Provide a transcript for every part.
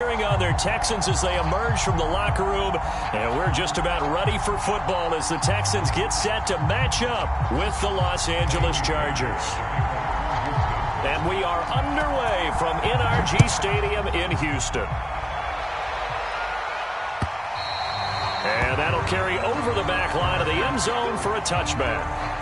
On their Texans as they emerge from the locker room, and we're just about ready for football as the Texans get set to match up with the Los Angeles Chargers. And we are underway from NRG Stadium in Houston. And that'll carry over the back line of the end zone for a touchback.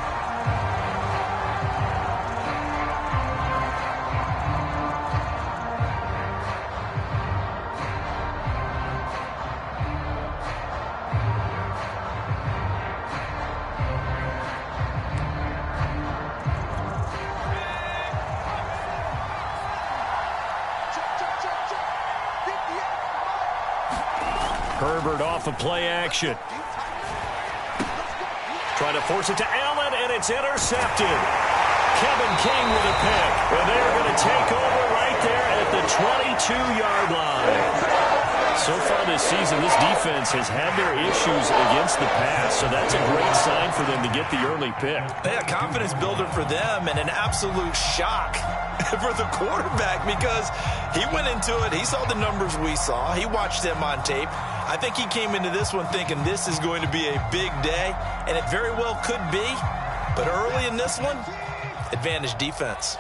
Herbert off of play action. Trying to force it to Allen, and it's intercepted. Kevin King with a pick. And they're going to take over right there at the 22-yard line. So far this season, this defense has had their issues against the pass, so that's a great sign for them to get the early pick. Yeah, confidence builder for them and an absolute shock for the quarterback because he went into it. He saw the numbers we saw. He watched them on tape. I think he came into this one thinking this is going to be a big day, and it very well could be. But early in this one, advantage defense.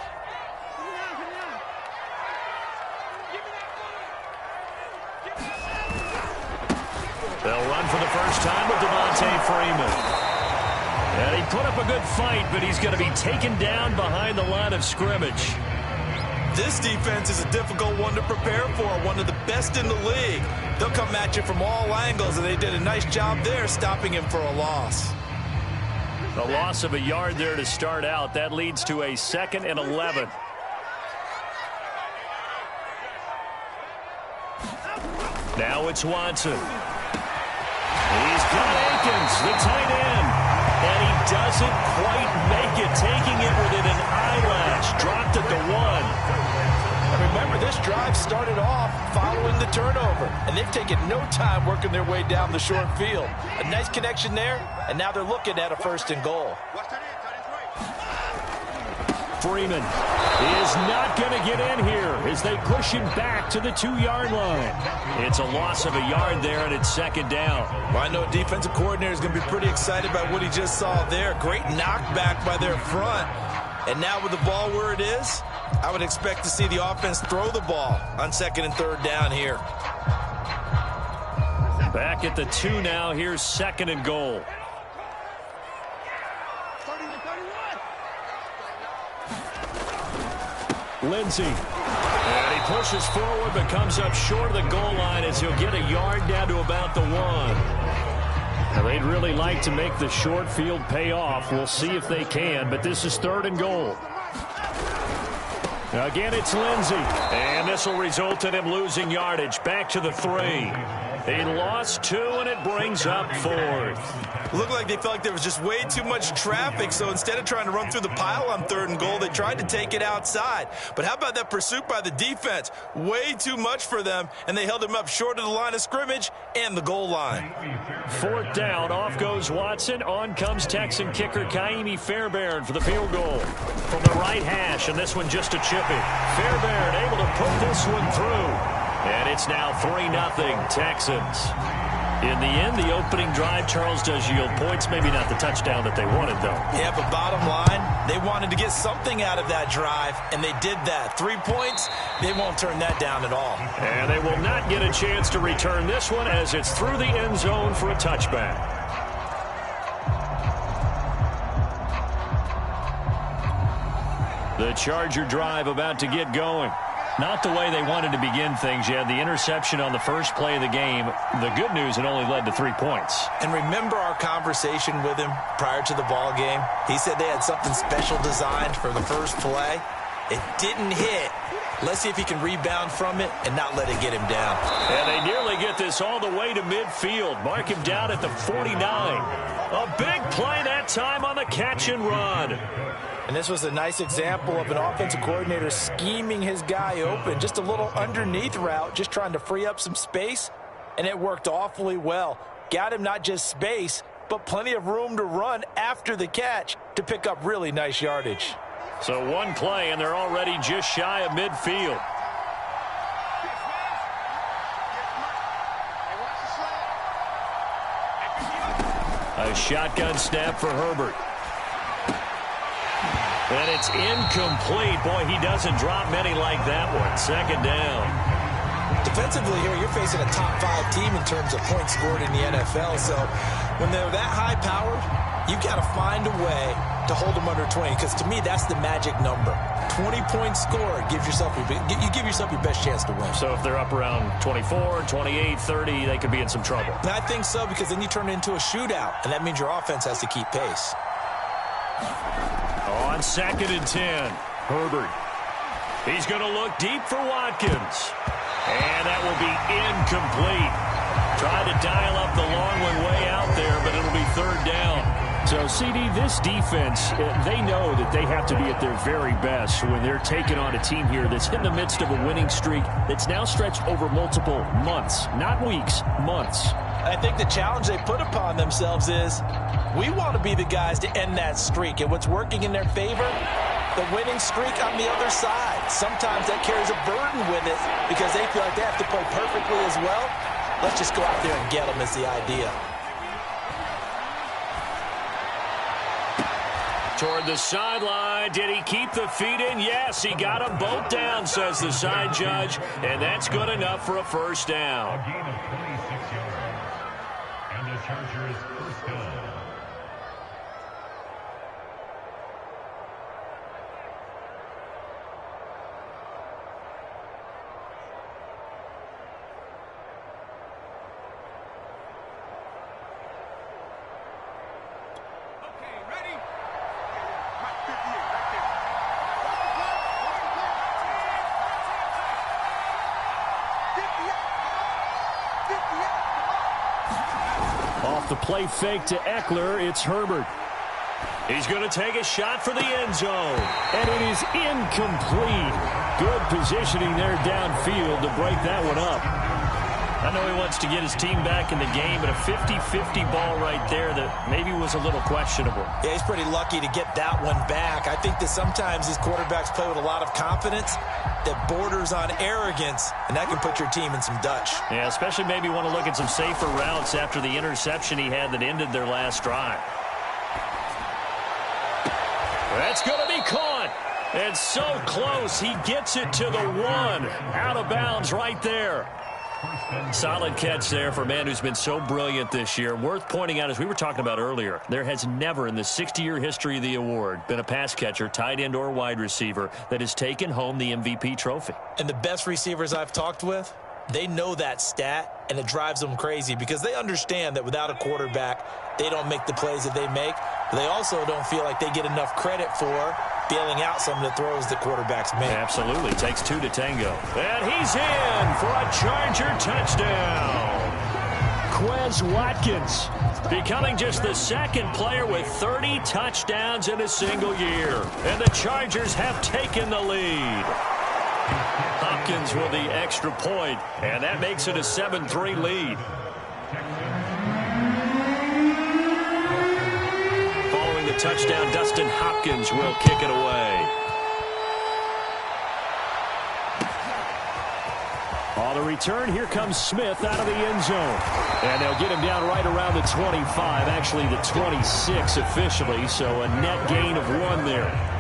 They'll run for the first time with Devontae Freeman. And he put up a good fight, but he's going to be taken down behind the line of scrimmage. This defense is a difficult one to prepare for, one of the best in the league. They'll come at you from all angles, and they did a nice job there stopping him for a loss. A loss of a yard there to start out. That leads to a 2nd and 11. Now it's Watson. He's got Akins, the tight end. And he doesn't quite make it, taking it within an eyelash. Dropped at the 1. Remember, this drive started off following the turnover, and they've taken no time working their way down the short field. A nice connection there, and now they're looking at a 1st and goal. Freeman is not going to get in here as they push him back to the 2-yard line. It's a loss of a yard there, and it's 2nd down. Well, I know a defensive coordinator is going to be pretty excited about what he just saw there. Great knockback by their front. And now with the ball where it is, I would expect to see the offense throw the ball on 2nd and 3rd down here. Back at the 2 now. Here's 2nd and goal. Lindsey. And he pushes forward but comes up short of the goal line as he'll get a yard down to about the 1. Now, they'd really like to make the short field pay off. We'll see if they can, but this is 3rd and goal. Again, it's Lindsey. And this will result in him losing yardage. Back to the 3. He lost 2, and it brings up 4th. Looked like they felt like there was just way too much traffic, so instead of trying to run through the pile on 3rd and goal, they tried to take it outside. But how about that pursuit by the defense? Way too much for them, and they held him up short of the line of scrimmage and the goal line. 4th down, off goes Watson. On comes Texan kicker Kaimi Fairbairn for the field goal. From the right hash, and this one just a chippy. Fairbairn able to put this one through. And it's now 3-0 Texans. In the end, the opening drive, Charles, does yield points. Maybe not the touchdown that they wanted, though. Yeah, but bottom line, they wanted to get something out of that drive, and they did that. 3 points, they won't turn that down at all. And they will not get a chance to return this one as it's through the end zone for a touchback. The Charger drive about to get going. Not the way they wanted to begin things. You had the interception on the first play of the game. The good news, it only led to 3 points. And remember our conversation with him prior to the ball game? He said they had something special designed for the first play. It didn't hit. Let's see if he can rebound from it and not let it get him down. And they nearly get this all the way to midfield. Mark him down at the 49. A big play that time on the catch and run. And this was a nice example of an offensive coordinator scheming his guy open. Just a little underneath route, just trying to free up some space. And it worked awfully well. Got him not just space, but plenty of room to run after the catch to pick up really nice yardage. So one play, and they're already just shy of midfield. A shotgun snap for Herbert. And it's incomplete. Boy, he doesn't drop many like that one. Second down. Defensively here, you're facing a top 5 team in terms of points scored in the NFL. So when they're that high-powered, you've got to find a way to hold them under 20. Because to me, that's the magic number. 20 points scored. You give yourself your best chance to win. So if they're up around 24, 28, 30, they could be in some trouble. I think so, because then you turn it into a shootout, and that means your offense has to keep pace. On 2nd and 10, Herbert. He's going to look deep for Watkins. And that will be incomplete. Tried to dial up the long one way out there, but it'll be 3rd down. So, CD, this defense, they know that they have to be at their very best when they're taking on a team here that's in the midst of a winning streak that's now stretched over multiple months, not weeks, months. I think the challenge they put upon themselves is we want to be the guys to end that streak. And what's working in their favor? The winning streak on the other side. Sometimes that carries a burden with it because they feel like they have to play perfectly as well. Let's just go out there and get them is the idea. Toward the sideline. Did he keep the feet in? Yes, he got them both down, says the side judge. And that's good enough for a 1st down. A gain of 26 yards. And the Chargers' 1st down. Off the play fake to Eckler, it's Herbert. He's going to take a shot for the end zone. And it is incomplete. Good positioning there downfield to break that one up. I know he wants to get his team back in the game, but a 50-50 ball right there that maybe was a little questionable. Yeah, he's pretty lucky to get that one back. I think that sometimes these quarterbacks play with a lot of confidence that borders on arrogance, and that can put your team in some Dutch. Yeah, especially maybe want to look at some safer routes after the interception he had that ended their last drive. That's going to be caught. And so close, he gets it to the 1. Out of bounds right there. Solid catch there for a man who's been so brilliant this year. Worth pointing out, as we were talking about earlier, there has never in the 60-year history of the award been a pass catcher, tight end, or wide receiver that has taken home the MVP trophy. And the best receivers I've talked with, they know that stat, and it drives them crazy because they understand that without a quarterback, they don't make the plays that they make. But they also don't feel like they get enough credit for bailing out some of the throws the quarterbacks make. Absolutely. Takes 2 to tango. And he's in for a Charger touchdown. Quez Watkins becoming just the 2nd player with 30 touchdowns in a single year. And the Chargers have taken the lead. Hopkins with the extra point, and that makes it a 7-3 lead. Following the touchdown, Dustin Hopkins will kick it away. On the return, here comes Smith out of the end zone. And they'll get him down right around the 25, actually the 26 officially, so a net gain of 1 there.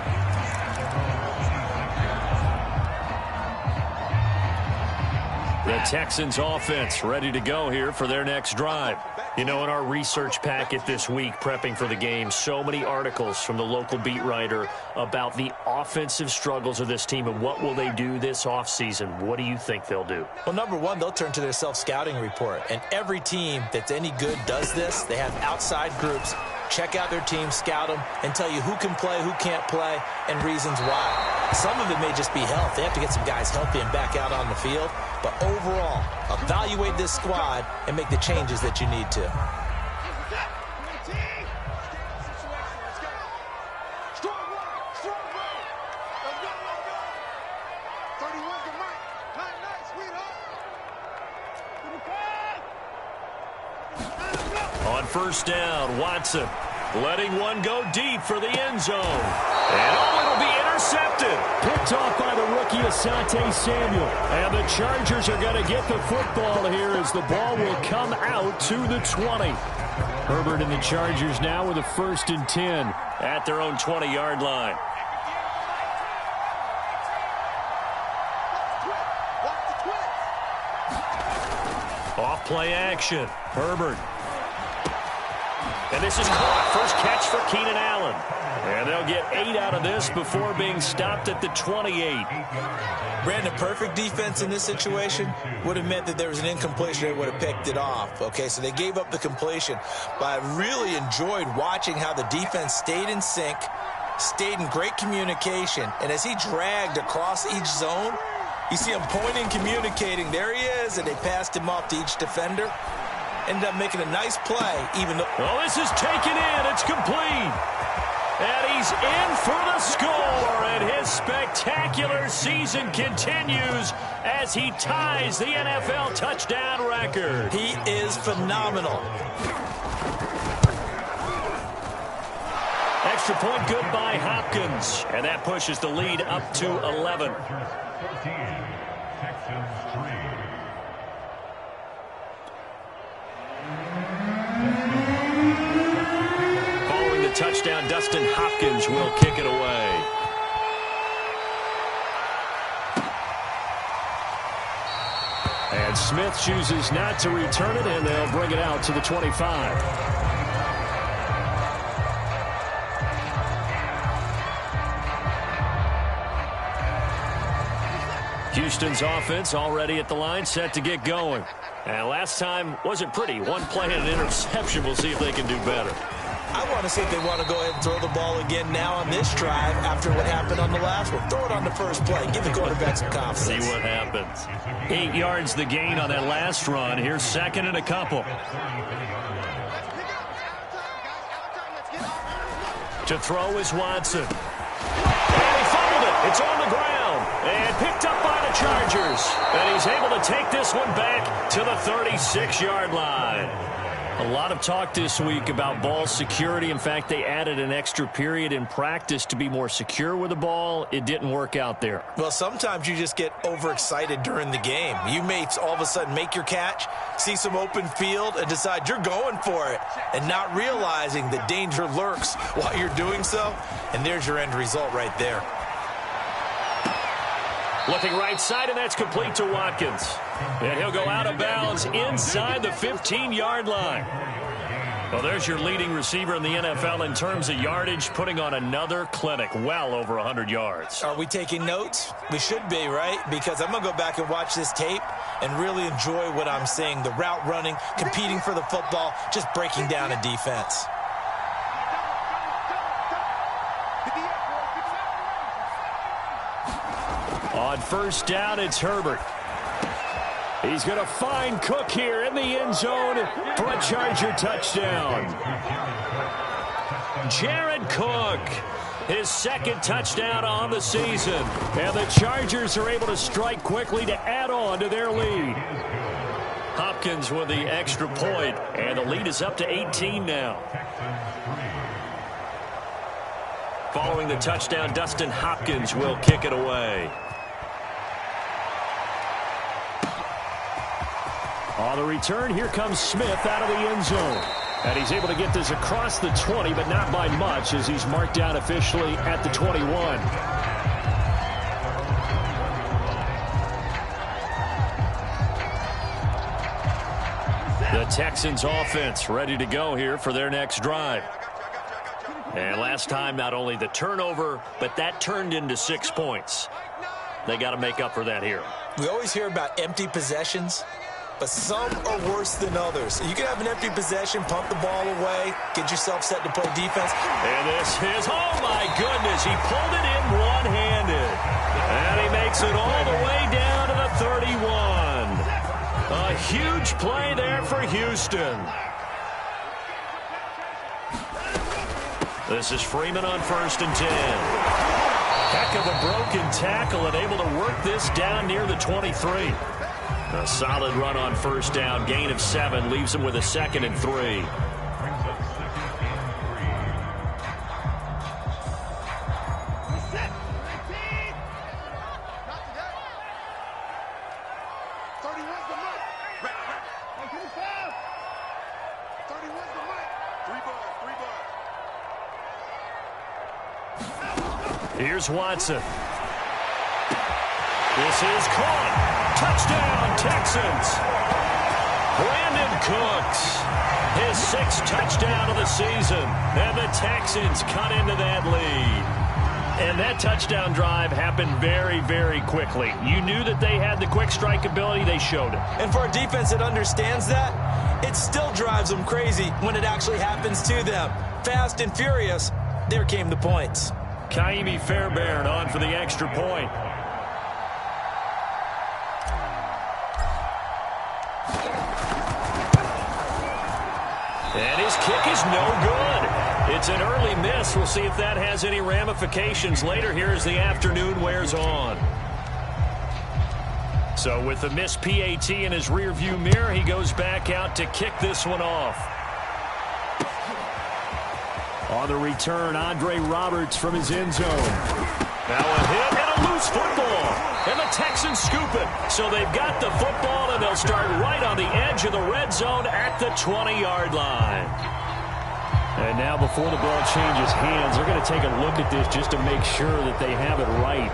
The Texans offense ready to go here for their next drive. You know, in our research packet this week, prepping for the game, so many articles from the local beat writer about the offensive struggles of this team and what will they do this offseason. What do you think they'll do? Well, number one, they'll turn to their self-scouting report. And every team that's any good does this. They have outside groups. Check out their team, scout them, and tell you who can play, who can't play, and reasons why. Some of it may just be health. They have to get some guys healthy and back out on the field. But overall, evaluate this squad and make the changes that you need to. On first down, Watson letting one go deep for the end zone. And it'll be intercepted. Picked off by the rookie Asante Samuel. And the Chargers are going to get the football here as the ball will come out to the 20. Herbert and the Chargers now with a 1st and 10 at their own 20-yard line. Off play action. Herbert. And this is caught. First catch for Keenan Allen. And they'll get 8 out of this before being stopped at the 28. Brandon, perfect defense in this situation would have meant that there was an incompletion. They would have picked it off. Okay, so they gave up the completion. But I really enjoyed watching how the defense stayed in sync, stayed in great communication. And as he dragged across each zone, you see him pointing, communicating. There he is, and they passed him off to each defender. Ended up making a nice play, even though... Oh, this is taken in. It's complete. And he's in for the score. And his spectacular season continues as he ties the NFL touchdown record. He is phenomenal. Extra point good by Hopkins. And that pushes the lead up to 11. 14, Texans 3. Following the touchdown, Dustin Hopkins will kick it away. And Smith chooses not to return it, and they'll bring it out to the 25. Houston's offense already at the line, set to get going. And last time wasn't pretty. One play and an interception. We'll see if they can do better. I want to see if they want to go ahead and throw the ball again now on this drive after what happened on the last one. Throw it on the first play. Give the quarterback some confidence. See what happens. 8 yards the gain on that last run. Here's 2nd and a couple. To throw is Watson. And he fumbled it. It's on the ground. And picked up by the Chargers. And he's able to take this one back to the 36-yard line. A lot of talk this week about ball security. In fact, they added an extra period in practice to be more secure with the ball. It didn't work out there. Well, sometimes you just get overexcited during the game. You may all of a sudden make your catch, see some open field, and decide you're going for it, and not realizing the danger lurks while you're doing so. And there's your end result right there. Looking right side, and that's complete to Watkins. And he'll go out of bounds inside the 15-yard line. Well, there's your leading receiver in the NFL in terms of yardage, putting on another clinic, well over 100 yards. Are we taking notes? We should be, right? Because I'm going to go back and watch this tape and really enjoy what I'm seeing. The route running, competing for the football, just breaking down a defense. On first down, it's Herbert. He's going to find Cook here in the end zone for a Charger touchdown. Jared Cook, his 2nd touchdown on the season. And the Chargers are able to strike quickly to add on to their lead. Hopkins with the extra point, and the lead is up to 18 now. Following the touchdown, Dustin Hopkins will kick it away. On the return, here comes Smith out of the end zone. And he's able to get this across the 20, but not by much, as he's marked down officially at the 21. The Texans offense ready to go here for their next drive. And last time, not only the turnover, but that turned into 6 points. They got to make up for that here. We always hear about empty possessions, but some are worse than others. You can have an empty possession, pump the ball away, get yourself set to play defense. And this is, oh my goodness, he pulled it in one-handed. And he makes it all the way down to the 31. A huge play there for Houston. This is Freeman on 1st and 10. Heck of a broken tackle and able to work this down near the 23. A solid run on first down, gain of 7, leaves him with a 2nd and 3. Here's Watson. This is caught. Touchdown, Texans. Brandon Cooks, his 6th touchdown of the season. And the Texans cut into that lead. And that touchdown drive happened very, very quickly. You knew that they had the quick strike ability. They showed it. And for a defense that understands that, it still drives them crazy when it actually happens to them. Fast and furious, there came the points. Kaimi Fairbairn on for the extra point. And his kick is no good. It's an early miss. We'll see if that has any ramifications later here as the afternoon wears on. So with the missed PAT in his rearview mirror, he goes back out to kick this one off. On the return, Andre Roberts from his end zone. Now a hit and a loose football. And the Texans scoop it. So they've got the football, and they'll start right on the edge of the red zone at the 20-yard line. And now before the ball changes hands, they're going to take a look at this just to make sure that they have it right.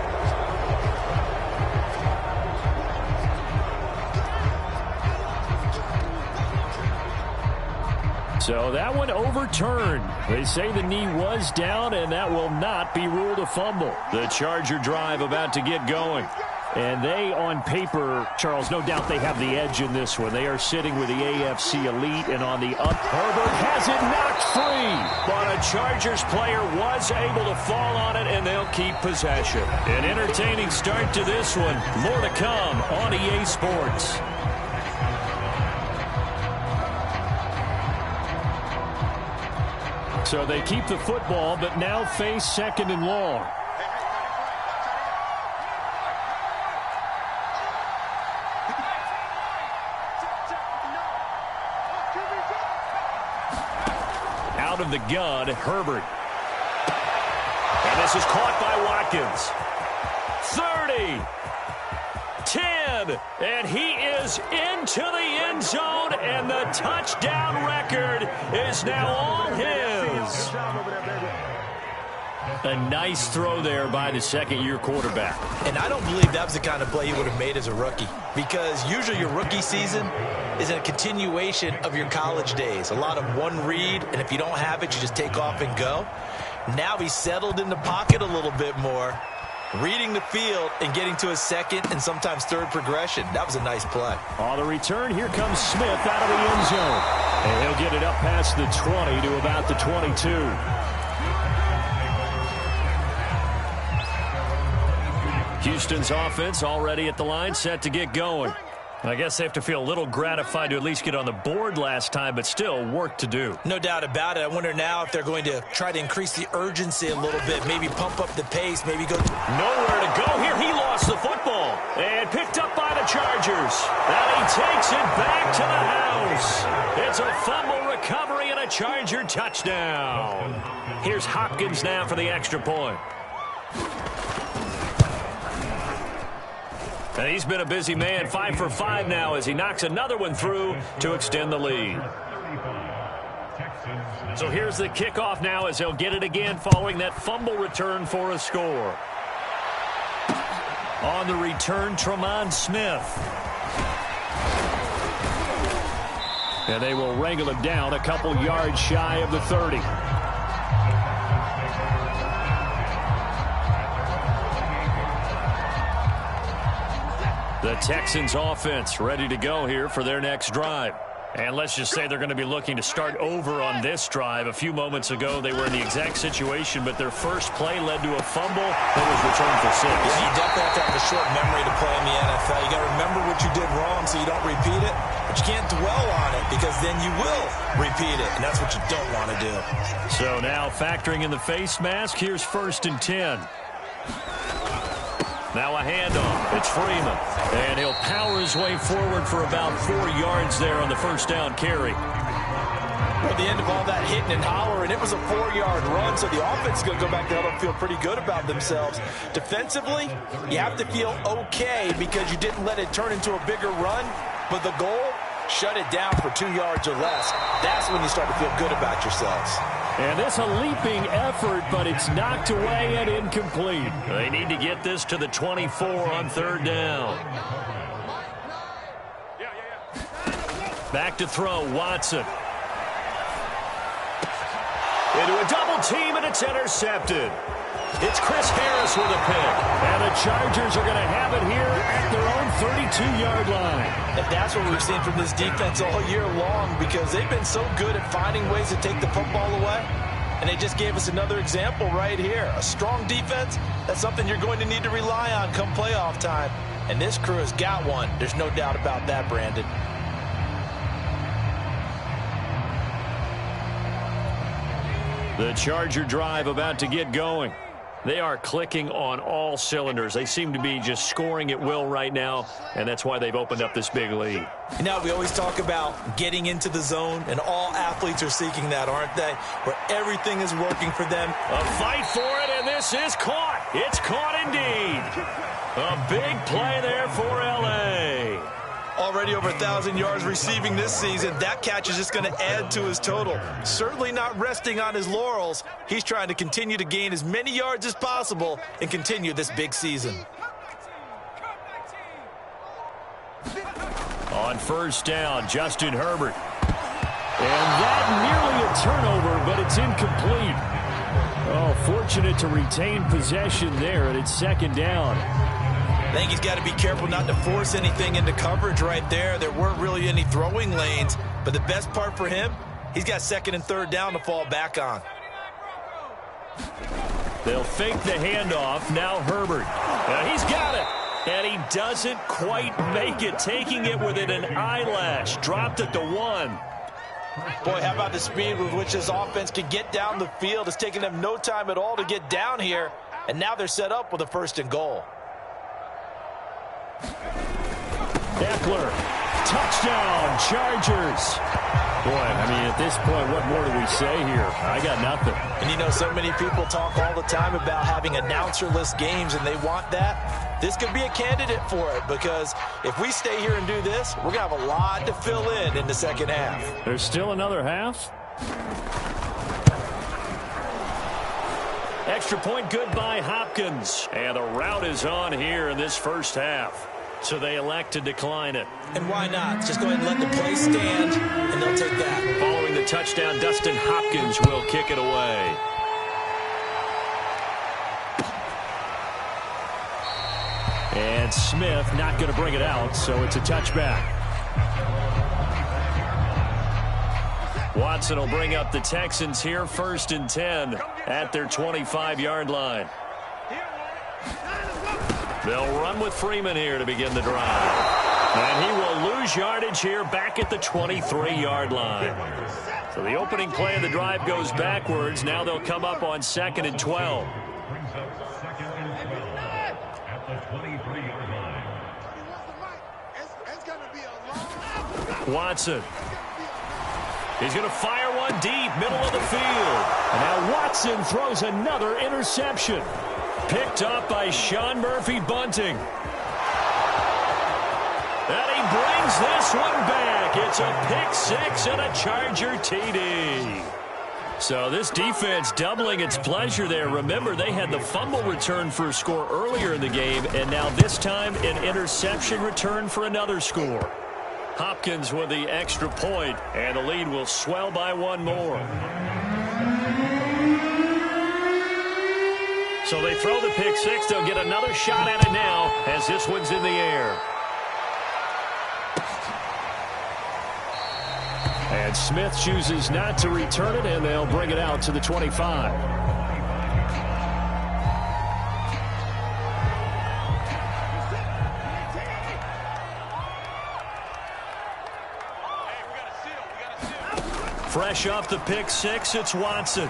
So that one overturned. They say the knee was down, and that will not be ruled a fumble. The Charger drive about to get going. And they, on paper, Charles, no doubt they have the edge in this one. They are sitting with the AFC elite, and on the up, Herbert has it knocked free. But a Chargers player was able to fall on it, and they'll keep possession. An entertaining start to this one. More to come on EA Sports. So they keep the football, but now face 2nd and long. Out of the gun, Herbert. And this is caught by Watkins. 30. 10. And he is into the end zone, and the touchdown record is now all his. A nice throw there by the second-year quarterback. And I don't believe that was the kind of play he would have made as a rookie, because usually your rookie season is a continuation of your college days. A lot of one read, and if you don't have it, you just take off and go. Now he's settled in the pocket a little bit more, reading the field and getting to his second and sometimes third progression. That was a nice play. On the return, here comes Smith out of the end zone. And he'll get it up past the 20 to about the 22. Houston's offense already at the line, set to get going. I guess they have to feel a little gratified to at least get on the board last time, but still work to do. No doubt about it. I wonder now if they're going to try to increase the urgency a little bit, maybe pump up the pace, maybe go. Nowhere to go here. He lost the football and picked up by the Chargers. And he takes it back to the house. It's a fumble recovery and a Charger touchdown. Here's Hopkins now for the extra point. And he's been a busy man, 5 for 5 now as he knocks another one through to extend the lead. So here's the kickoff now as he'll get it again following that fumble return for a score. On the return, Tremont Smith. And they will wrangle him down a couple yards shy of the 30. The Texans offense ready to go here for their next drive. And let's just say they're going to be looking to start over on this drive. A few moments ago, they were in the exact situation, but their first play led to a fumble that was returned for 6. Yeah, you definitely have to have a short memory to play in the NFL. You got to remember what you did wrong so you don't repeat it, but you can't dwell on it because then you will repeat it, and that's what you don't want to do. So now factoring in the face mask, here's 1st and 10. Now a handoff. It's Freeman. And he'll power his way forward for about 4 yards there on the first down carry. At the end of all that hitting and hollering, it was a 4-yard run, so the offense is going to go back there and feel pretty good about themselves. Defensively, you have to feel okay because you didn't let it turn into a bigger run, but the goal, shut it down for 2 yards or less. That's when you start to feel good about yourselves. And this a leaping effort, but it's knocked away and incomplete. They need to get this to the 24 on third down. Back to throw, Watson. Into a double team, and it's intercepted. It's Chris Harris with a pick. And the Chargers are going to have it here at their own 32-yard line. And that's what we've seen from this defense all year long, because they've been so good at finding ways to take the football away. And they just gave us another example right here. A strong defense, that's something you're going to need to rely on come playoff time. And this crew has got one. There's no doubt about that, Brandon. The Charger drive about to get going. They are clicking on all cylinders. They seem to be just scoring at will right now, and that's why they've opened up this big lead. You know, we always talk about getting into the zone, and all athletes are seeking that, aren't they? Where everything is working for them. A fight for it, and this is caught. It's caught indeed. A big play there for L.A. Already over 1,000 yards receiving this season. That catch is just going to add to his total. Certainly not resting on his laurels. He's trying to continue to gain as many yards as possible and continue this big season. On first down, Justin Herbert. And that nearly a turnover, but it's incomplete. Oh, fortunate to retain possession there, and it's second down. I think he's got to be careful not to force anything into coverage right there. There weren't really any throwing lanes, but the best part for him, he's got second and third down to fall back on. They'll fake the handoff. Now Herbert. He's got it. And he doesn't quite make it, taking it within an eyelash. Dropped it to 1. Boy, how about the speed with which this offense can get down the field. It's taken them no time at all to get down here, and now they're set up with a 1st and goal. Eckler, touchdown, Chargers. Boy, I mean, at this point, what more do we say here? I got nothing. And you know, so many people talk all the time about having announcer-less games, and they want that. This could be a candidate for it, because if we stay here and do this, we're going to have a lot to fill in the second half. There's still another half. Extra point good by Hopkins. And the route is on here in this first half. So they elect to decline it. And why not? Just go ahead and let the play stand, and they'll take that. Following the touchdown, Dustin Hopkins will kick it away. And Smith not going to bring it out, so it's a touchback. Watson will bring up the Texans here, 1st and 10 at their 25-yard line. They'll run with Freeman here to begin the drive. And he will lose yardage here back at the 23-yard line. So the opening play of the drive goes backwards. Now they'll come up on 2nd and 12. Brings up 2nd and 12 at the 23-yard line. Watson. He's going to fire one deep, middle of the field. And now Watson throws another interception. Picked up by Sean Murphy-Bunting. And he brings this one back. It's a pick-6 and a Charger TD. So this defense doubling its pleasure there. Remember, they had the fumble return for a score earlier in the game, and now this time an interception return for another score. Hopkins with the extra point, and the lead will swell by one more. So they throw the pick-6. They'll get another shot at it now as this one's in the air. And Smith chooses not to return it, and they'll bring it out to the 25. Fresh off the pick-6, it's Watson.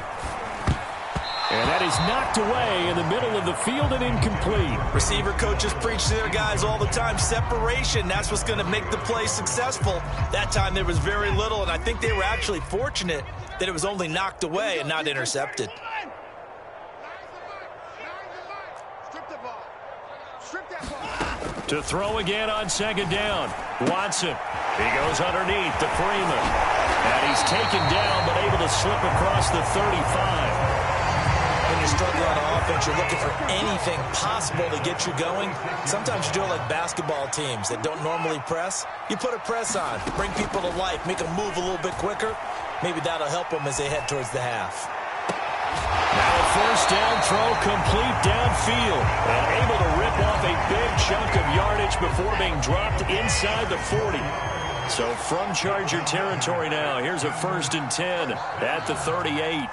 And that is knocked away in the middle of the field and incomplete. Receiver coaches preach to their guys all the time. Separation, that's what's going to make the play successful. That time there was very little, and I think they were actually fortunate that it was only knocked away and not intercepted. To throw again on 2nd down. Watson. He goes underneath to Freeman. And he's taken down, but able to slip across the 35. When you're struggling on offense, you're looking for anything possible to get you going. Sometimes you do it like basketball teams that don't normally press. You put a press on, bring people to life, make them move a little bit quicker. Maybe that'll help them as they head towards the half. Now a first down throw complete downfield. And able to rip off a big chunk of yardage before being dropped inside the 40. So from Charger territory now, here's a 1st and 10 at the 38.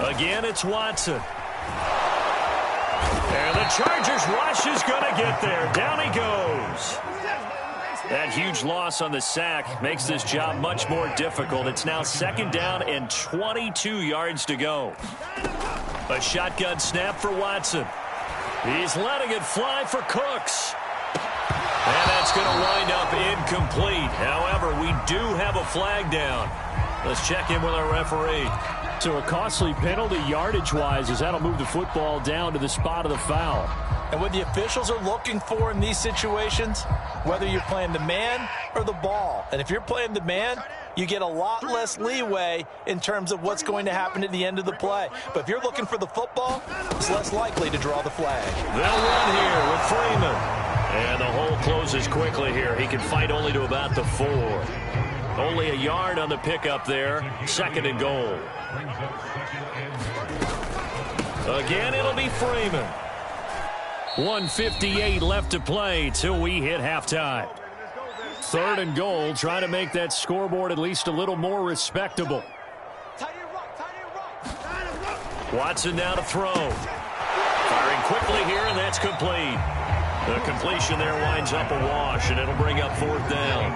Again, it's Watson. And the Chargers rush is going to get there. Down he goes. That huge loss on the sack makes this job much more difficult. It's now 2nd down and 22 yards to go. A shotgun snap for Watson. He's letting it fly for Cooks. And that's going to wind up incomplete. However, we do have a flag down. Let's check in with our referee. So a costly penalty yardage-wise as that'll move the football down to the spot of the foul. And what the officials are looking for in these situations, whether you're playing the man or the ball. And if you're playing the man, you get a lot less leeway in terms of what's going to happen at the end of the play. But if you're looking for the football, it's less likely to draw the flag. They'll run here with Freeman. And the hole closes quickly here. He can fight only to about the 4. Only a yard on the pickup there. 2nd and goal. Again, it'll be Freeman. 1:58 left to play till we hit halftime. 3rd and goal, trying to make that scoreboard at least a little more respectable. Watson now to throw. Firing quickly here, and that's complete. The completion there winds up a wash, and it'll bring up 4th down.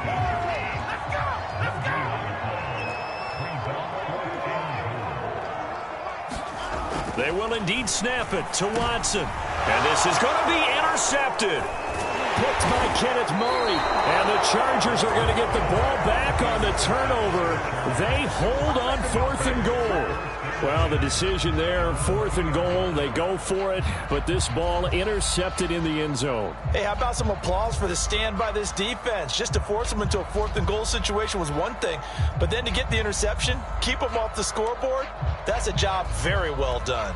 They will indeed snap it to Watson. And this is going to be intercepted. Picked by Kenneth Murray. And the Chargers are going to get the ball back on the turnover. They hold on 4th and goal. Well, the decision there, 4th and goal. They go for it, but this ball intercepted in the end zone. Hey, how about some applause for the stand by this defense? Just to force them into a 4th and goal situation was one thing, but then to get the interception, keep them off the scoreboard, that's a job very well done.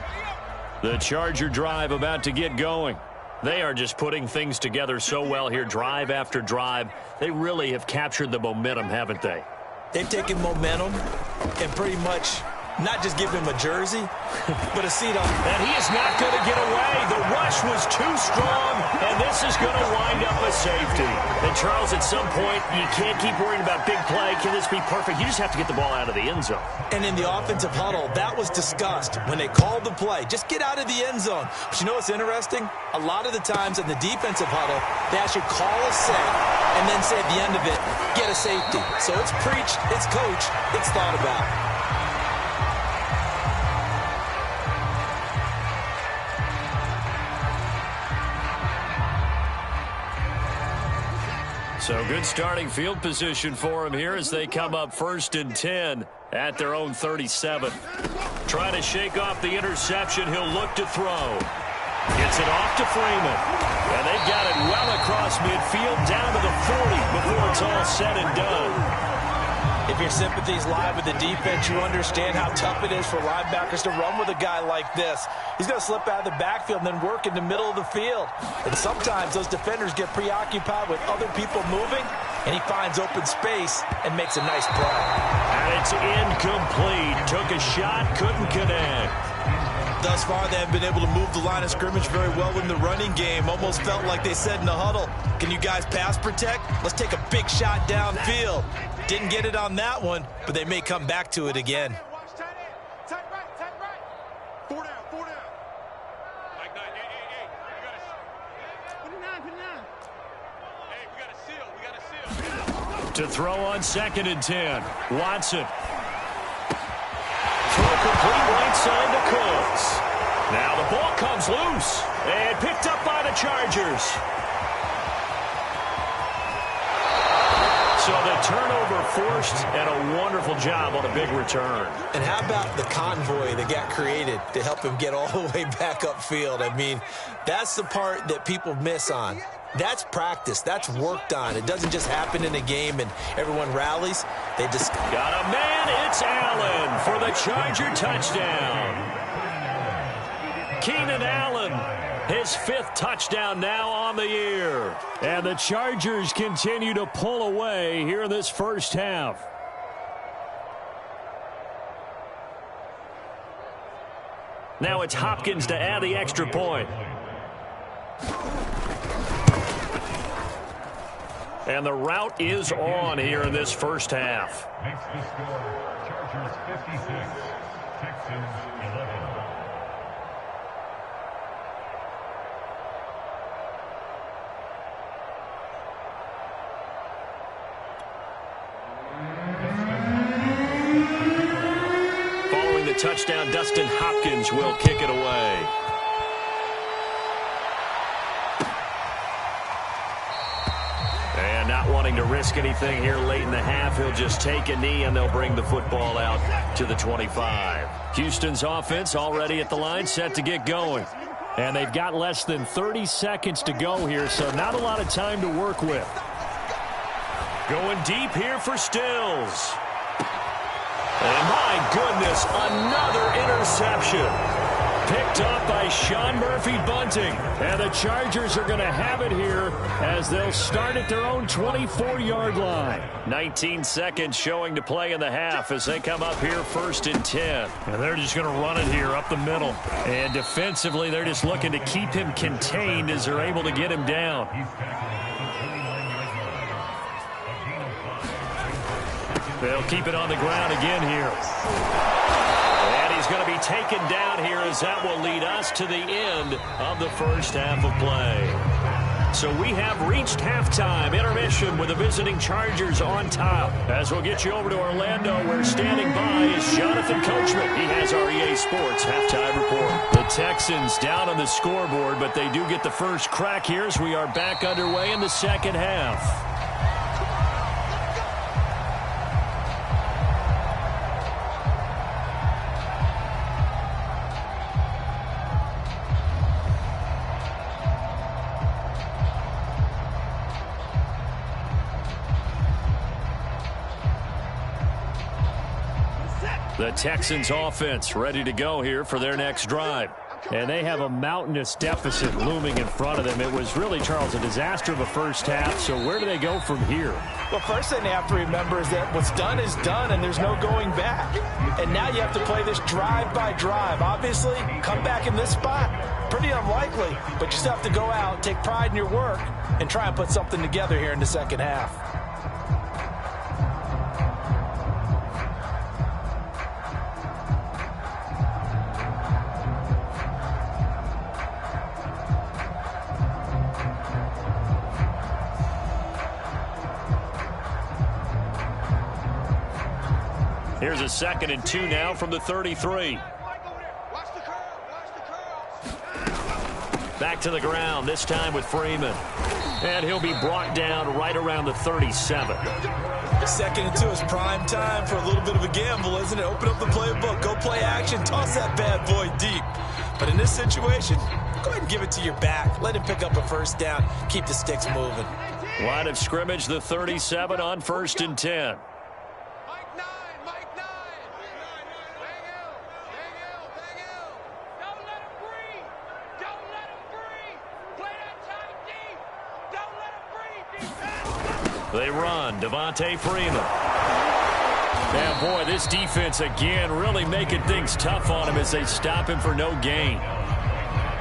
The Charger drive about to get going. They are just putting things together so well here, drive after drive. They really have captured the momentum, haven't they? They've taken momentum and pretty much not just give him a jersey, but a seat on. And he is not going to get away. The rush was too strong, and this is going to wind up a safety. And, Charles, at some point, you can't keep worrying about big play. Can this be perfect? You just have to get the ball out of the end zone. And in the offensive huddle, that was discussed when they called the play. Just get out of the end zone. But you know what's interesting? A lot of the times in the defensive huddle, they actually call a set and then say at the end of it, get a safety. So it's preached, it's coached, it's thought about. So good starting field position for him here as they come up 1st and 10 at their own 37. Trying to shake off the interception. He'll look to throw. Gets it off to Freeman. And they've got it well across midfield down to the 40 before it's all said and done. If your sympathies lie with the defense, you understand how tough it is for linebackers to run with a guy like this. He's going to slip out of the backfield and then work in the middle of the field. And sometimes those defenders get preoccupied with other people moving, and he finds open space and makes a nice play. And it's incomplete. Took a shot, couldn't connect. Thus far, they have been able to move the line of scrimmage very well in the running game. Almost felt like they said in the huddle, can you guys pass protect? Let's take a big shot downfield. Didn't get it on that one, but they may come back to it again. Tight right. 4 down. Like 9, hey. Put it down. Hey, we got a seal. To throw on 2nd and 10. Watson. Throw complete right side to Cooks. Now the ball comes loose and picked up by the Chargers. So the turnover forced and a wonderful job on a big return. And how about the convoy that got created to help him get all the way back upfield? I mean, that's the part that people miss on. That's practice. That's worked on. It doesn't just happen in a game and everyone rallies. They just got a man. It's Allen for the Charger touchdown. Keenan Allen, his 5th touchdown now on the year. And the Chargers continue to pull away here in this first half. Now it's Hopkins to add the extra point. And the route is on here in this first half. Makes the score Chargers 56, Texans 11. Following the touchdown, Dustin Hopkins will kick it away. And not wanting to risk anything here late in the half, he'll just take a knee and they'll bring the football out to the 25. Houston's offense already at the line, set to get going. And they've got less than 30 seconds to go here, so not a lot of time to work with. Going deep here for Stills. And my goodness, another interception. Picked up by Sean Murphy-Bunting. And the Chargers are going to have it here as they'll start at their own 24-yard line. 19 seconds showing to play in the half as they come up here 1st and 10. And they're just going to run it here up the middle. And defensively, they're just looking to keep him contained as they're able to get him down. They'll keep it on the ground again here. And he's going to be taken down here as that will lead us to the end of the first half of play. So we have reached halftime intermission with the visiting Chargers on top. As we'll get you over to Orlando, where standing by is Jonathan Coachman. He has our EA Sports halftime report. The Texans down on the scoreboard, but they do get the first crack here as we are back underway in the second half. The Texans offense ready to go here for their next drive. And they have a mountainous deficit looming in front of them. It was really, Charles, a disaster of a first half. So where do they go from here? Well, first thing they have to remember is that what's done is done and there's no going back. And now you have to play this drive by drive. Obviously, come back in this spot, pretty unlikely. But you still have to go out, take pride in your work, and try and put something together here in the second half. Here's a 2nd and 2 now from the 33. Back to the ground, this time with Freeman. And he'll be brought down right around the 37. 2nd and 2 is prime time for a little bit of a gamble, isn't it? Open up the playbook, go play action, toss that bad boy deep. But in this situation, go ahead and give it to your back. Let him pick up a first down, keep the sticks moving. Line of scrimmage, the 37 on 1st and 10. They run, Devontae Freeman. And boy, this defense again really making things tough on him as they stop him for no gain.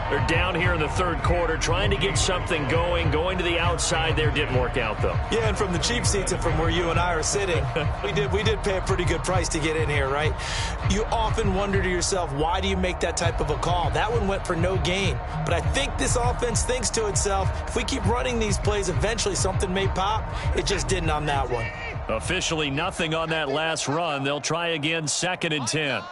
They're down here in the 3rd quarter trying to get something going to the outside there. Didn't work out, though. Yeah, and from the cheap seats and from where you and I are sitting, we did pay a pretty good price to get in here, right? You often wonder to yourself, why do you make that type of a call? That one went for no gain. But I think this offense thinks to itself, if we keep running these plays, eventually something may pop. It just didn't on that one. Officially nothing on that last run. They'll try again 2nd and 10.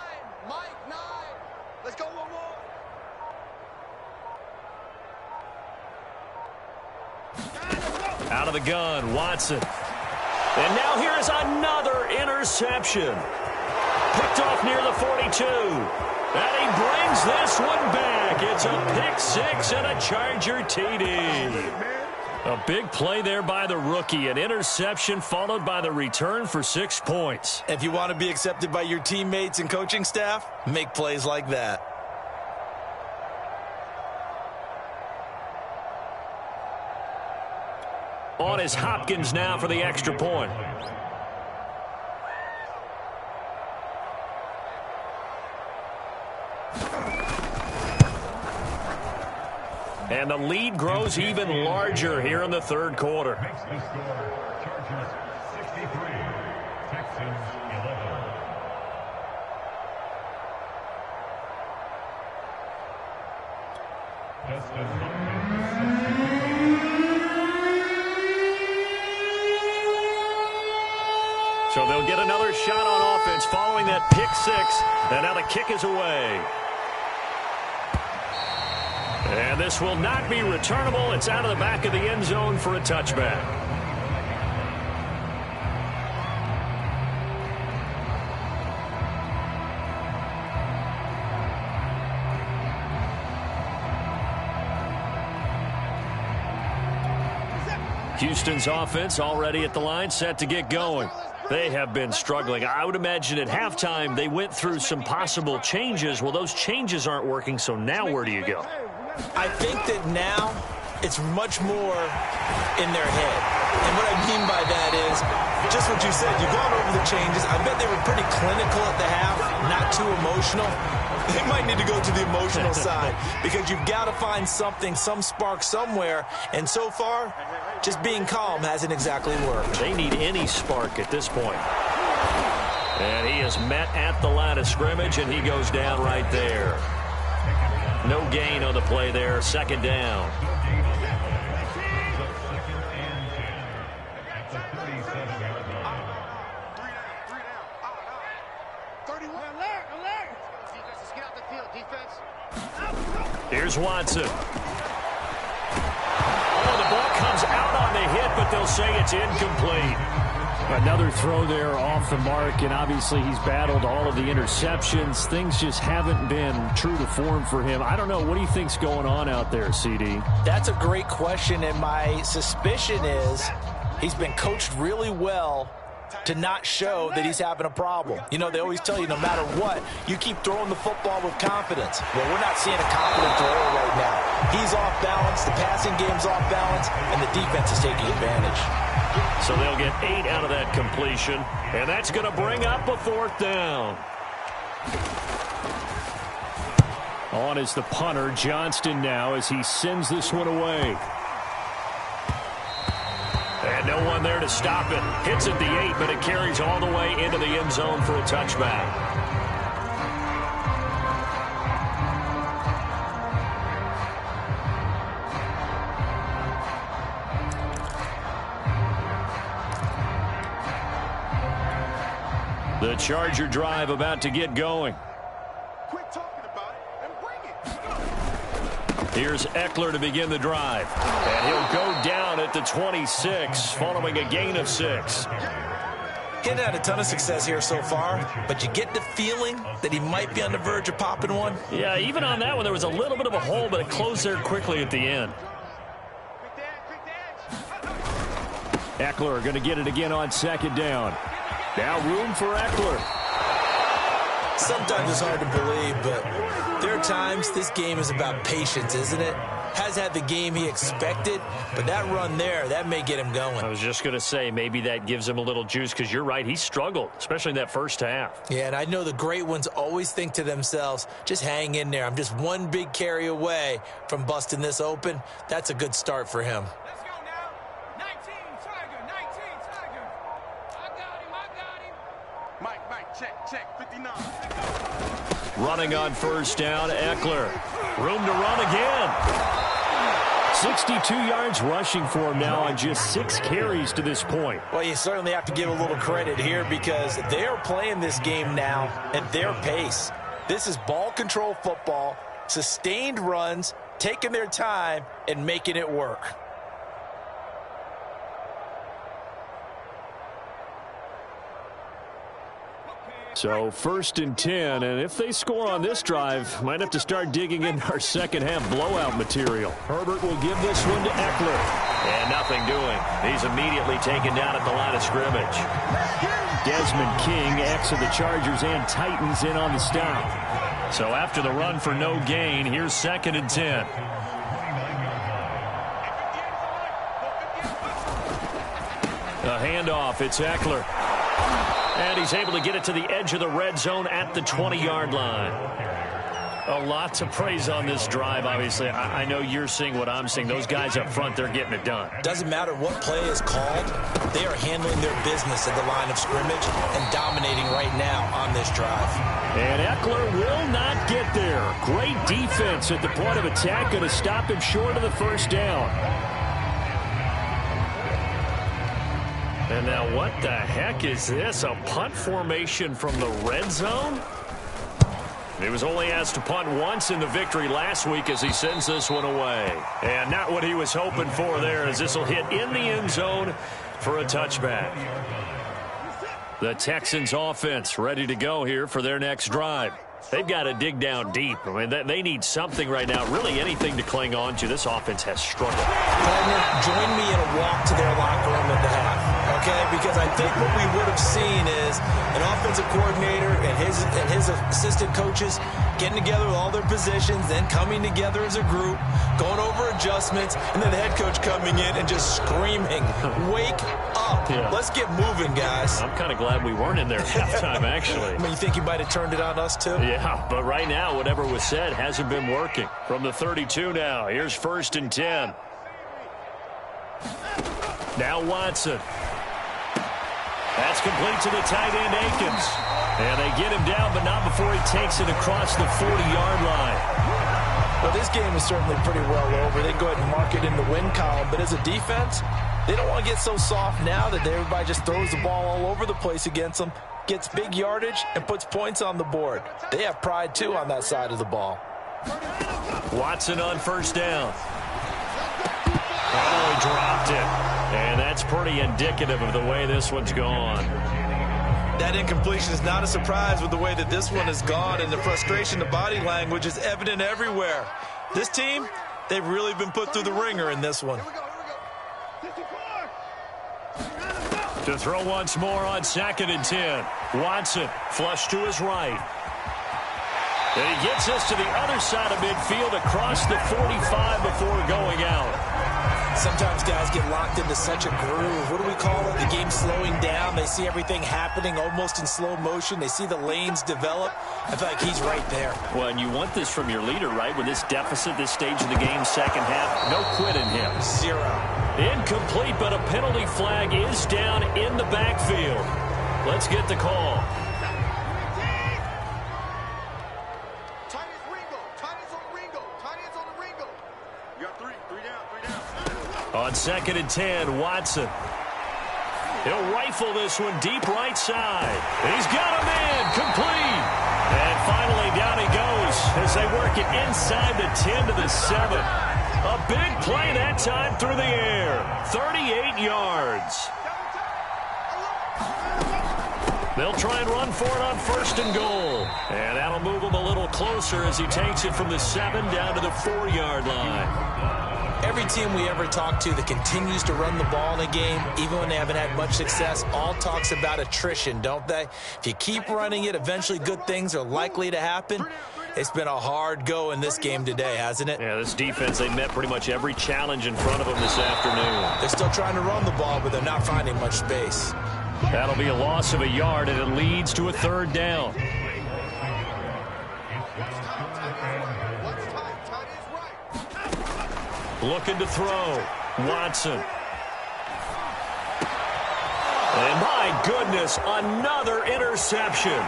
Out of the gun, Watson. And now here is another interception. Picked off near the 42. And he brings this one back. It's a pick 6 and a Charger TD. A big play there by the rookie. An interception followed by the return for 6 points. If you want to be accepted by your teammates and coaching staff, make plays like that. On is Hopkins now for the extra point. And the lead grows even larger here in the third quarter. Makes the score Chargers 63, Texans 11. Dustin Hopkins, 63. So they'll get another shot on offense following that pick six. And now the kick is away. And this will not be returnable. It's out of the back of the end zone for a touchback. Houston's offense already at the line, set to get going. They have been struggling. I would imagine at halftime they went through some possible changes. Well, those changes aren't working, so now where do you go? I think that now it's much more in their head. And what I mean by that is just what you said. You've gone over the changes. I bet they were pretty clinical at the half, not too emotional. They might need to go to the emotional side because you've got to find something, some spark somewhere. And so far, just being calm hasn't exactly worked. They need any spark at this point. And he is met at the line of scrimmage, and he goes down right there. No gain on the play there. Second down. Here's Watson. Oh, the ball comes out on the hit, but they'll say it's incomplete. Another throw there off the mark, and obviously he's battled all of the interceptions. Things just haven't been true to form for him. I don't know. What do you think's going on out there, CD? That's a great question, and my suspicion is he's been coached really well to not show that he's having a problem. You know, they always tell you no matter what, you keep throwing the football with confidence. Well, we're not seeing a confident thrower right now. He's off balance, the passing game's off balance, and the defense is taking advantage. So they'll get 8 out of that completion, and that's going to bring up a 4th down. On is the punter, Johnston, now as he sends this one away. And no one there to stop it. Hits at the 8, but it carries all the way into the end zone for a touchback. The Charger drive about to get going. Quit talking about it and bring it. Here's Eckler to begin the drive. And he'll go down at the 26 following a gain of 6. He hasn't had a ton of success here so far, but you get the feeling that he might be on the verge of popping one. Yeah, even on that one, there was a little bit of a hole, but it closed there quickly at the end. Eckler going to get it again on 2nd down. Now room for Eckler. Sometimes it's hard to believe, but there are times this game is about patience, isn't it? Has had the game he expected, but that run there, that may get him going. I was just going to say, maybe that gives him a little juice, because you're right, he struggled, especially in that first half. Yeah, and I know the great ones always think to themselves, just hang in there. I'm just one big carry away from busting this open. That's a good start for him. Let's go now. 19, Tiger, 19, Tiger. I got him. Mike, check, 59. Running on 1st down, Eckler. Room to run again. 62 yards rushing for him now on just 6 carries to this point. Well, you certainly have to give a little credit here because they're playing this game now at their pace. This is ball control football, sustained runs, taking their time, and making it work. So 1st and 10, and if they score on this drive, might have to start digging in our second half blowout material. Herbert will give this one to Eckler. And nothing doing. He's immediately taken down at the line of scrimmage. Desmond King, ex of the Chargers and Titans, in on the stop. So after the run for no gain, here's 2nd and 10. A handoff, it's Eckler. And he's able to get it to the edge of the red zone at the 20-yard line. A lot to praise on this drive, obviously. I know you're seeing what I'm seeing. Those guys up front, they're getting it done. Doesn't matter what play is called. They are handling their business at the line of scrimmage and dominating right now on this drive. And Eckler will not get there. Great defense at the point of attack. Going to stop him short of the first down. And now what the heck is this? A punt formation from the red zone? He was only asked to punt once in the victory last week as he sends this one away. And not what he was hoping for there, as this will hit in the end zone for a touchback. The Texans offense ready to go here for their next drive. They've got to dig down deep. I mean, they need something right now, really anything to cling on to. This offense has struggled. Partner, join me in a walk to their locker room at the half, okay? Because I think what we would have seen is an offensive coordinator and his assistant coaches getting together with all their positions, then coming together as a group, going over adjustments, and then the head coach coming in and just screaming, "Wake up. Yeah. Let's get moving, guys." I'm kind of glad we weren't in there at halftime, actually. I mean, you think you might have turned it on us, too? Yeah, but right now, whatever was said hasn't been working. From the 32 now, here's 1st and 10. Now Watson. That's complete to the tight end, Akins. And they get him down, but not before he takes it across the 40-yard line. Well, this game is certainly pretty well over. They go ahead and mark it in the win column. But as a defense, they don't want to get so soft now that everybody just throws the ball all over the place against them, gets big yardage, and puts points on the board. They have pride, too, on that side of the ball. Watson on 1st down. Oh, he dropped it. And that's pretty indicative of the way this one's gone. That incompletion is not a surprise with the way that this one has gone, and the frustration, the body language is evident everywhere. This team, they've really been put through the ringer in this one. To throw once more on 2nd and 10. Watson, flush to his right. And he gets us to the other side of midfield across the 45 before going out. Sometimes guys get locked into such a groove. What do we call it? The game's slowing down. They see everything happening almost in slow motion. They see the lanes develop. I feel like he's right there. Well, and you want this from your leader, right? With this deficit, this stage of the game, second half, no quit in him. Zero. Incomplete, but a penalty flag is down in the backfield. Let's get the call. On 2nd and 10, Watson. He'll rifle this one deep right side. He's got him in, complete. And finally down he goes as they work it inside the 10 to the 7. A big play that time through the air. 38 yards. They'll try and run for it on 1st and goal. And that'll move him a little closer as he takes it from the 7 down to the 4-yard line. Every team we ever talk to that continues to run the ball in a game, even when they haven't had much success, all talks about attrition, don't they? If you keep running it, eventually good things are likely to happen. It's been a hard go in this game today, hasn't it? Yeah, this defense, they met pretty much every challenge in front of them this afternoon. They're still trying to run the ball, but they're not finding much space. That'll be a loss of a yard, and it leads to a 3rd down. Looking to throw. Watson. And my goodness, another interception.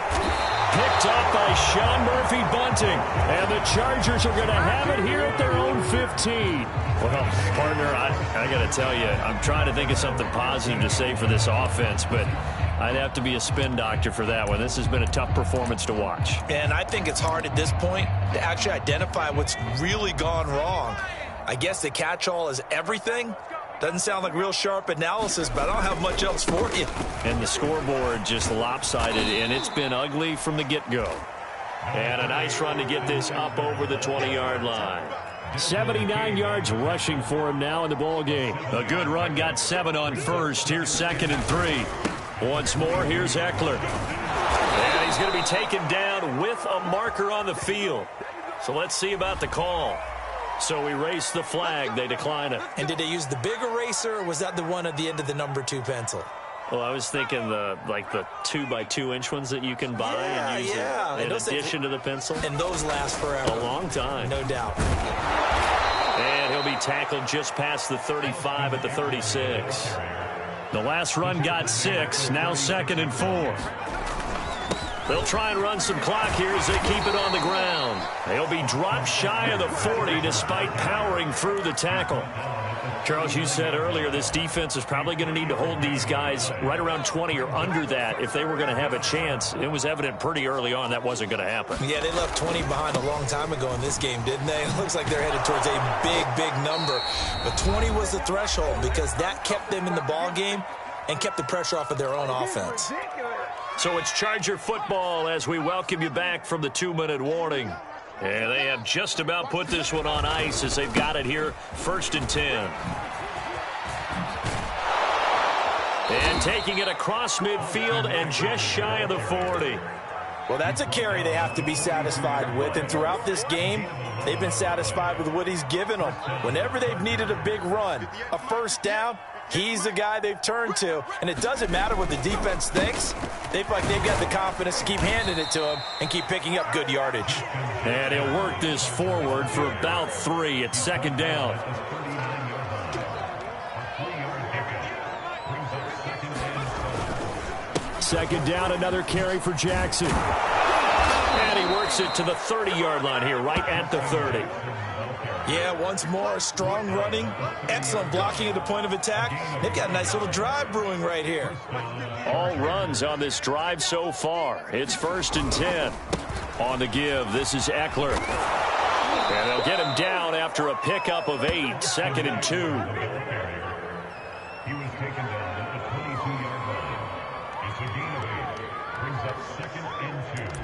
Picked up by Sean Murphy-Bunting. And the Chargers are going to have it here at their own 15. Well, partner, I got to tell you, I'm trying to think of something positive to say for this offense, but I'd have to be a spin doctor for that one. This has been a tough performance to watch. And I think it's hard at this point to actually identify what's really gone wrong. I guess the catch-all is everything, Doesn't sound like real sharp analysis, but I don't have much else for you. And the scoreboard just lopsided, and it's been ugly from the get-go. And a nice run to get this up over the 20-yard line. 79 yards rushing for him now in the ball game. A good run, got 7 on first. Here's 2nd and 3. Once more, here's Eckler. And he's going to be taken down with a marker on the field. So let's see about the call. So erase the flag. They decline it. And did they use the big eraser, or was that the one at the end of the number 2 pencil? Well, I was thinking the 2x2-inch ones that you can buy and use in addition to the pencil. And those last forever. A long time. No doubt. And he'll be tackled just past the 35 at the 36. The last run got 6. Now 2nd and 4. They'll try and run some clock here as they keep it on the ground. They'll be dropped shy of the 40 despite powering through the tackle. Charles, you said earlier this defense is probably going to need to hold these guys right around 20 or under that if they were going to have a chance. It was evident pretty early on that wasn't going to happen. Yeah, they left 20 behind a long time ago in this game, didn't they? It looks like they're headed towards a big, big number. But 20 was the threshold because that kept them in the ball game and kept the pressure off of their own offense. So it's Charger football as we welcome you back from the 2-minute warning. And they have just about put this one on ice as they've got it here, 1st and 10. And taking it across midfield and just shy of the 40. Well, that's a carry they have to be satisfied with. And throughout this game, they've been satisfied with what he's given them. Whenever they've needed a big run, a first down, he's the guy they've turned to. And it doesn't matter what the defense thinks. They feel like they've got the confidence to keep handing it to him and keep picking up good yardage. And he'll work this forward for about 3. It's 2nd down. Second down, another carry for Jackson. And he works it to the 30-yard line here, right at the 30. Yeah, once more, strong running, excellent blocking at the point of attack. They've got a nice little drive brewing right here. All runs on this drive so far. It's 1st and 10. On the give, this is Eckler. And they'll get him down after a pickup of 8, 2nd and 2. He was taken down at the 22-yard line. It's a gain of 8. Brings up 2nd and 2.